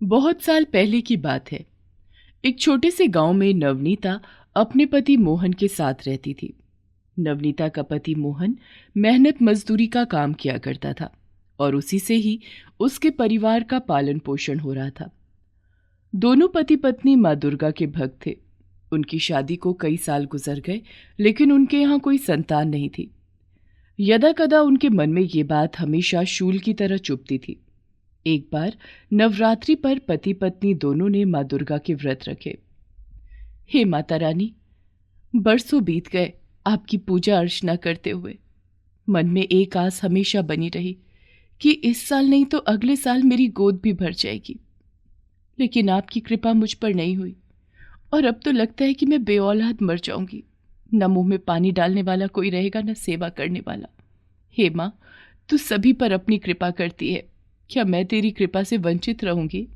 बहुत साल पहले की बात है। एक छोटे से गांव में नवनीता अपने पति मोहन के साथ रहती थी। नवनीता का पति मोहन मेहनत मजदूरी का काम किया करता था और उसी से ही उसके परिवार का पालन पोषण हो रहा था। दोनों पति पत्नी माँ दुर्गा के भक्त थे। उनकी शादी को कई साल गुजर गए, लेकिन उनके यहाँ कोई संतान नहीं थी। यदा कदा उनके मन में ये बात हमेशा शूल की तरह चुभती थी। एक बार नवरात्रि पर पति पत्नी दोनों ने माँ दुर्गा के व्रत रखे। हे माता रानी, बरसों बीत गए आपकी पूजा अर्चना करते हुए। मन में एक आस हमेशा बनी रही कि इस साल नहीं तो अगले साल मेरी गोद भी भर जाएगी, लेकिन आपकी कृपा मुझ पर नहीं हुई और अब तो लगता है कि मैं बेऔलाद मर जाऊंगी। न मुंह में पानी डालने वाला कोई रहेगा, न सेवा करने वाला। हे माँ, तू सभी पर अपनी कृपा करती है, क्या मैं तेरी कृपा से वंचित रहूंगी?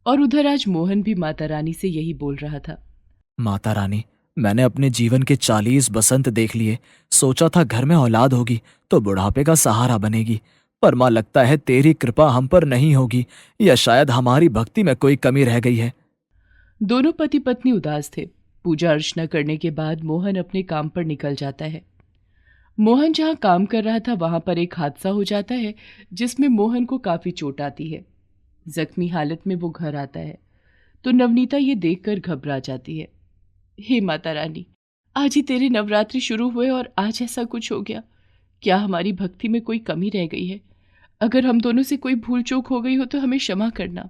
और उधर आज मोहन भी माता रानी से यही बोल रहा था। माता रानी, मैंने अपने जीवन के 40 बसंत देख लिए। सोचा था घर में औलाद होगी तो बुढ़ापे का सहारा बनेगी, पर मां लगता है तेरी कृपा हम पर नहीं होगी, या शायद हमारी भक्ति में कोई कमी रह गई है। दोनों पति पत्नी उदास थे। पूजा अर्चना करने के बाद मोहन अपने काम पर निकल जाता है। मोहन जहां काम कर रहा था वहां पर एक हादसा हो जाता है, जिसमें मोहन को काफी चोट आती है। जख्मी हालत में वो घर आता है तो नवनीता ये देखकर घबरा जाती है। हे माता रानी, आज ही तेरे नवरात्रि शुरू हुए और आज ऐसा कुछ हो गया। क्या हमारी भक्ति में कोई कमी रह गई है? अगर हम दोनों से कोई भूल चूक हो गई हो तो हमें क्षमा करना।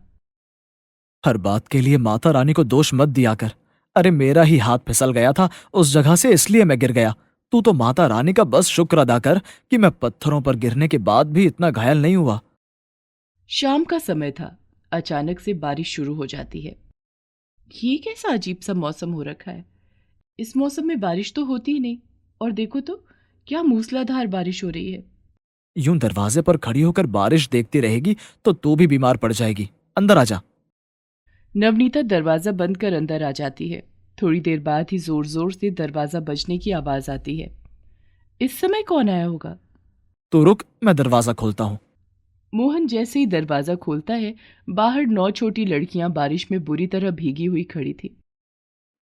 हर बात के लिए माता रानी को दोष मत दिया कर। अरे मेरा ही हाथ फिसल गया था उस जगह से, इसलिए मैं गिर गया। तू तो माता रानी का बस शुक्र अदा कर कि मैं पत्थरों पर गिरने के बाद भी इतना घायल नहीं हुआ। शाम का समय था। अचानक से बारिश शुरू हो जाती है। ये कैसा अजीब सा मौसम हो रखा है? इस मौसम में बारिश तो होती ही नहीं, और देखो तो क्या मूसलाधार बारिश हो रही है। यूं दरवाजे पर खड़ी होकर बारिश देखती रहेगी तो तू भी बीमार पड़ जाएगी। अंदर आजा। नवनीता दरवाजा बंद कर अंदर आ जाती है। थोड़ी देर बाद ही जोर जोर से दरवाजा बजने की आवाज आती है। इस समय कौन आया होगा? तू रुक, मैं दरवाजा खोलता हूँ। मोहन जैसे ही दरवाजा खोलता है, बाहर 9 छोटी लड़कियां बारिश में बुरी तरह भीगी हुई खड़ी थी।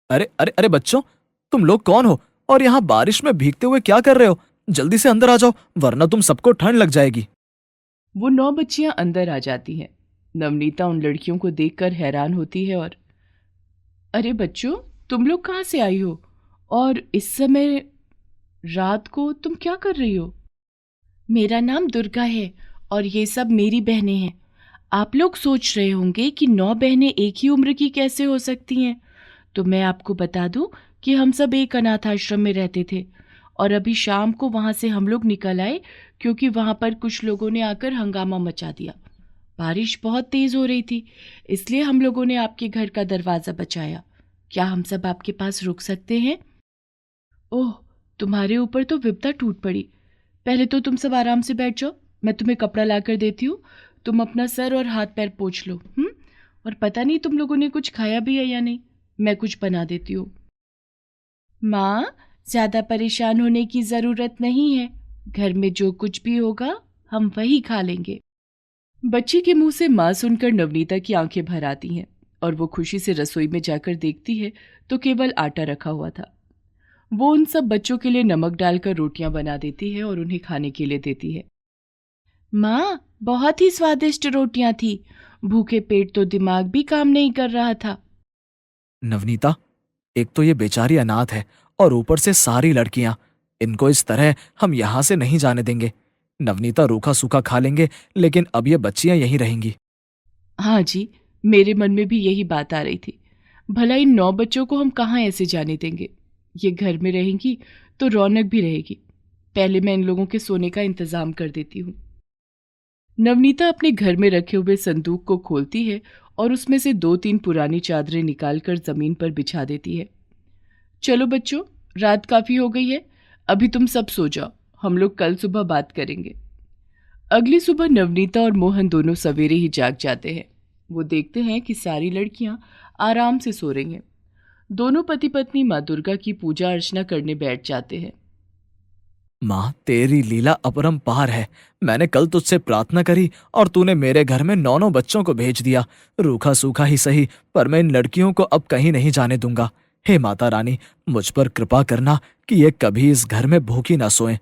अरे अरे अरे बच्चों, तुम लोग कौन हो और यहाँ बारिश में भीगते हुए क्या कर रहे हो? जल्दी से अंदर आ जाओ, वरना तुम सबको ठंड लग जाएगी। वो 9 बच्चियां अंदर आ जाती हैं। नवनीता उन लड़कियों को देखकर हैरान होती है और अरे बच्चों, तुम लोग कहाँ से आई हो? और इस समय रात को तुम क्या कर रही हो? मेरा नाम दुर्गा है और ये सब मेरी बहनें हैं। आप लोग सोच रहे होंगे कि 9 बहनें एक ही उम्र की कैसे हो सकती हैं? तो मैं आपको बता दूं कि हम सब एक अनाथ आश्रम में रहते थे और अभी शाम को वहां से हम लोग निकल आए, क्योंकि वहां पर कुछ लोगों ने आकर हंगामा मचा दिया। बारिश बहुत तेज हो रही थी, इसलिए हम लोगों ने आपके घर का दरवाजा बचाया। क्या हम सब आपके पास रुक सकते हैं? ओह, तुम्हारे ऊपर तो विपदा टूट पड़ी। पहले तो तुम सब आराम से बैठ जाओ, मैं तुम्हें कपड़ा ला कर देती हूँ। तुम अपना सर और हाथ पैर पोंछ लो। और पता नहीं तुम लोगों ने कुछ खाया भी है या नहीं, मैं कुछ बना देती हूँ। माँ, ज्यादा परेशान होने की जरूरत नहीं है। घर में जो कुछ भी होगा हम वही खा लेंगे। बच्ची के मुंह से माँ सुनकर नवनीता की आंखें भर आती हैं और वो खुशी से रसोई में जाकर देखती है तो केवल आटा रखा हुआ था। वो उन सब बच्चों के लिए नमक डालकर रोटियां बना देती है और उन्हें खाने के लिए देती है। माँ, बहुत ही स्वादिष्ट रोटियां थी। भूखे पेट तो दिमाग भी काम नहीं कर रहा था। नवनीता, एक तो ये बेचारी अनाथ है और ऊपर से सारी लड़कियां। इनको इस तरह हम यहाँ से नहीं जाने देंगे। नवनीता रूखा सूखा खा लेंगे, लेकिन अब ये बच्चियां यहीं रहेंगी। हाँ जी, मेरे मन में भी यही बात आ रही थी। भला इन 9 बच्चों को हम कहाँ ऐसे जाने देंगे? ये घर में रहेंगी तो रौनक भी रहेगी। पहले मैं इन लोगों के सोने का इंतजाम कर देती हूँ। नवनीता अपने घर में रखे हुए संदूक को खोलती है और उसमें से 2-3 पुरानी चादरें निकालकर जमीन पर बिछा देती है। चलो बच्चों, रात काफी हो गई है, अभी तुम सब सो जाओ, हम लोग कल सुबह बात करेंगे। अगली सुबह नवनीता और मोहन दोनों सवेरे ही जाग जाते हैं। वो देखते हैं कि सारी लड़कियां आराम से सो रही हैं। दोनों पति पत्नी माँ दुर्गा की पूजा अर्चना करने बैठ जाते हैं। माँ, तेरी लीला अपरंपार है। मैंने कल तुझसे प्रार्थना करी और तूने मेरे घर में 9 बच्चों को भेज दिया। रूखा सूखा ही सही, पर मैं इन लड़कियों को अब कहीं नहीं जाने दूंगा। हे माता रानी, मुझ पर कृपा करना कि ये कभी इस घर में भूखी ना सोएं।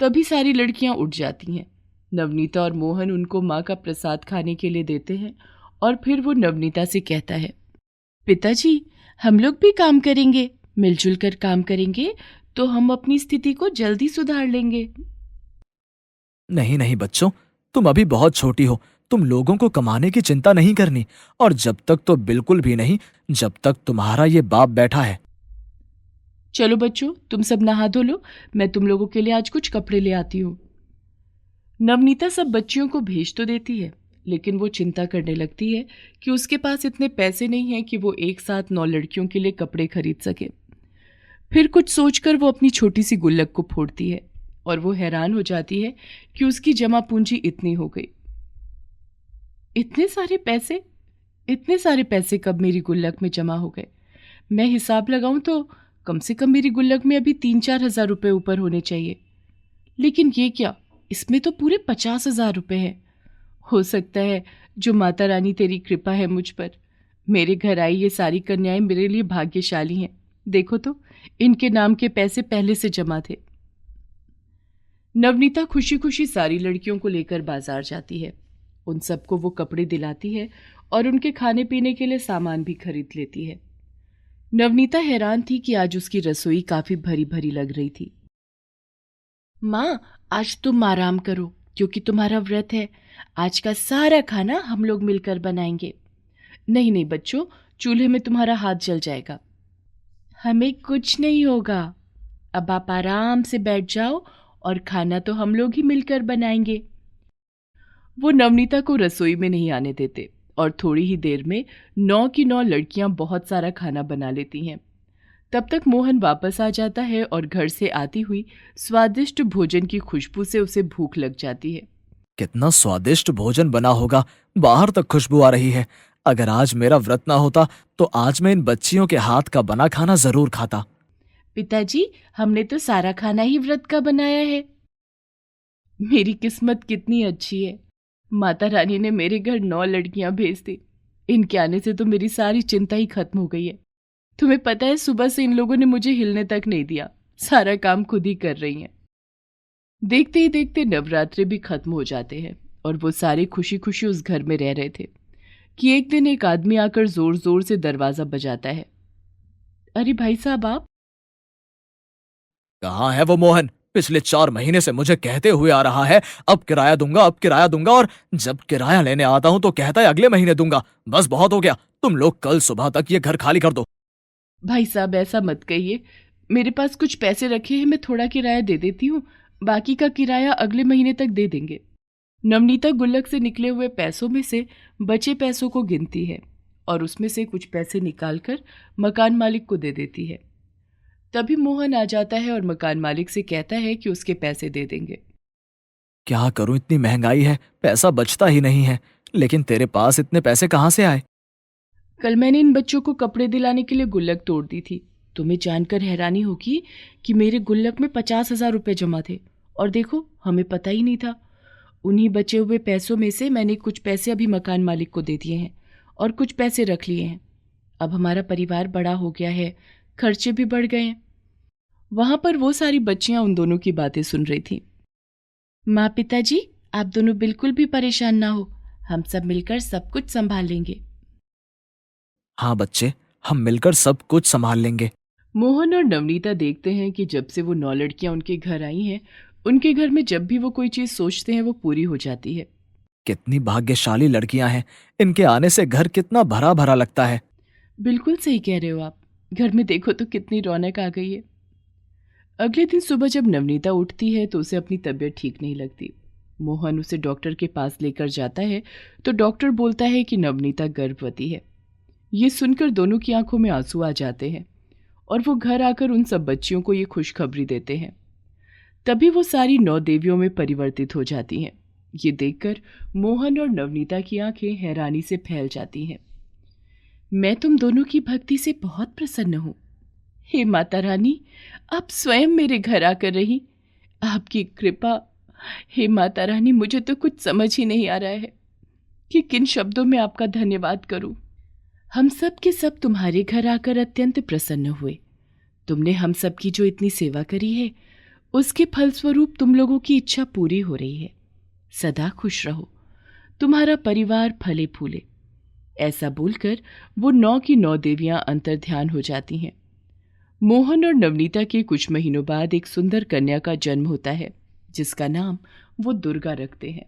तभी सारी लड़कियां उठ जाती हैं। नवनीता और मोहन उनको माँ का प्रसाद खाने के लिए देते हैं और फिर वो नवनीता से कहता है, पिताजी, हम लोग भी काम करेंगे, मिलजुल कर काम करेंगे तो हम अपनी स्थिति को जल्दी सुधार लेंगे। नहीं नहीं बच्चों, तुम अभी बहुत छोटी हो। तुम लोगों को कमाने की चिंता नहीं करनी, और जब तक तो बिल्कुल भी नहीं, जब तक तुम्हारा ये बाप बैठा है। चलो बच्चों, तुम सब नहा धो लो, मैं तुम लोगों के लिए आज कुछ कपड़े ले आती हूँ। नवनीता सब बच्चियों को भेज तो देती है, लेकिन वो चिंता करने लगती है कि उसके पास इतने पैसे नहीं हैं कि वो एक साथ 9 लड़कियों के लिए कपड़े खरीद सके। फिर कुछ सोचकर वो अपनी छोटी सी गुल्लक को फोड़ती है और वो हैरान हो जाती है कि उसकी जमा पूंजी इतनी हो गई। इतने सारे पैसे, इतने सारे पैसे कब मेरी गुल्लक में जमा हो गए? मैं हिसाब लगाऊं तो कम से कम मेरी गुल्लक में अभी 3-4 हज़ार रुपये ऊपर होने चाहिए। लेकिन ये क्या, इसमें तो पूरे 50,000 रुपये हैं। हो सकता है जो माता रानी तेरी कृपा है मुझ पर, मेरे घर आई ये सारी कन्याएं मेरे लिए भाग्यशाली हैं। देखो तो, इनके नाम के पैसे पहले से जमा थे। नवनीता खुशी खुशी सारी लड़कियों को लेकर बाजार जाती है। उन सबको वो कपड़े दिलाती है और उनके खाने पीने के लिए सामान भी खरीद लेती है। नवनीता हैरान थी कि आज उसकी रसोई काफी भरी भरी लग रही थी। माँ, आज तुम आराम करो क्योंकि तुम्हारा व्रत है। आज का सारा खाना हम लोग मिलकर बनाएंगे। नहीं नहीं बच्चों, चूल्हे में तुम्हारा हाथ जल जाएगा। हमें कुछ नहीं होगा, अब आप आराम से बैठ जाओ और खाना तो हम लोग ही मिलकर बनाएंगे। वो नवनीता को रसोई में नहीं आने देते और थोड़ी ही देर में 9 की 9 लड़कियां बहुत सारा खाना बना लेती हैं। तब तक मोहन वापस आ जाता है और घर से आती हुई स्वादिष्ट भोजन की खुशबू से उसे भूख लग जाती है। कितना स्वादिष्ट भोजन बना होगा, बाहर तक खुशबू आ रही है। अगर आज मेरा व्रत ना होता तो आज मैं इन बच्चियों के हाथ का बना खाना जरूर खाता। पिताजी, हमने तो सारा खाना ही व्रत का बनाया है। मेरी किस्मत कितनी अच्छी है, माता रानी ने मेरे घर 9 लड़कियां भेज दी। इनके आने से तो मेरी सारी चिंता ही खत्म हो गई है। तुम्हें पता है, सुबह से इन लोगों ने मुझे हिलने तक नहीं दिया, सारा काम खुद ही कर रही हैं। देखते ही देखते नवरात्रे भी खत्म हो जाते हैं और वो सारे खुशी खुशी उस घर में रह रहे थे कि एक दिन एक आदमी आकर जोर जोर से दरवाजा बजाता है। अरे भाई साहब, आप? कहाँ है वो मोहन? पिछले 4 महीने से मुझे कहते हुए आ रहा है, अब किराया दूंगा, अब किराया दूंगा, और जब किराया लेने आता हूँ तो कहता है अगले महीने दूंगा। बस बहुत हो गया, तुम लोग कल सुबह तक ये घर खाली कर दो। भाई साहब, ऐसा मत कहिए, मेरे पास कुछ पैसे रखे हैं, मैं थोड़ा किराया दे देती हूँ, बाकी का किराया अगले महीने तक दे देंगे। नवनीता गुल्लक से निकले हुए पैसों में से बचे पैसों को गिनती है और उसमें से कुछ पैसे निकालकर मकान मालिक को दे देती है। तभी मोहन आ जाता है और मकान मालिक से कहता है कि उसके पैसे दे देंगे। क्या करूं, इतनी महंगाई है, पैसा बचता ही नहीं है। लेकिन तेरे पास इतने पैसे कहाँ से आए? कल मैंने इन बच्चों को कपड़े दिलाने के लिए गुल्लक तोड़ दी थी। तुम्हें जानकर हैरानी होगी कि मेरे गुल्लक में 50,000 रुपये जमा थे और देखो, हमें पता ही नहीं था। उन्हीं बचे हुए पैसों में से मैंने कुछ पैसे अभी मकान मालिक को दे दिए हैं और कुछ पैसे रख लिए हैं। अब हमारा परिवार बड़ा हो गया है, खर्चे भी बढ़ गए हैं। वहां पर वो सारी बच्चियां उन दोनों की बातें सुन रही थी। माँ, पिताजी, आप दोनों बिल्कुल भी परेशान ना हो, हम सब मिलकर सब कुछ संभाल लेंगे। हाँ बच्चे, हम मिलकर सब कुछ संभाल लेंगे। मोहन और नवनीता देखते हैं कि जब से वो 9 लड़कियां उनके घर आई हैं, उनके घर में जब भी वो कोई चीज सोचते हैं वो पूरी हो जाती है। कितनी भाग्यशाली लड़कियां हैं, इनके आने से घर कितना भरा भरा लगता है। बिल्कुल सही कह रहे हो आप, घर में देखो तो कितनी रौनक आ गई है। अगले दिन सुबह जब नवनीता उठती है तो उसे अपनी तबीयत ठीक नहीं लगती। मोहन उसे डॉक्टर के पास लेकर जाता है तो डॉक्टर बोलता है कि नवनीता गर्भवती है। ये सुनकर दोनों की आंखों में आंसू आ जाते हैं और वो घर आकर उन सब बच्चियों को ये खुशखबरी देते हैं। तभी वो सारी 9 देवियों में परिवर्तित हो जाती हैं। ये देखकर मोहन और नवनीता की आंखें हैरानी से फैल जाती हैं। मैं तुम दोनों की भक्ति से बहुत प्रसन्न हूँ। हे माता रानी, आप स्वयं मेरे घर आकर रही, आपकी कृपा। हे माता रानी, मुझे तो कुछ समझ ही नहीं आ रहा है कि किन शब्दों में आपका धन्यवाद करूं। हम सब के सब तुम्हारे घर आकर अत्यंत प्रसन्न हुए। तुमने हम सब की जो इतनी सेवा करी है, उसके फलस्वरूप तुम लोगों की इच्छा पूरी हो रही है। सदा खुश रहो, तुम्हारा परिवार फले फूले। ऐसा बोलकर वो 9 की 9 देवियां अंतर ध्यान हो जाती हैं। मोहन और नवनीता के कुछ महीनों बाद एक सुंदर कन्या का जन्म होता है, जिसका नाम वो दुर्गा रखते हैं।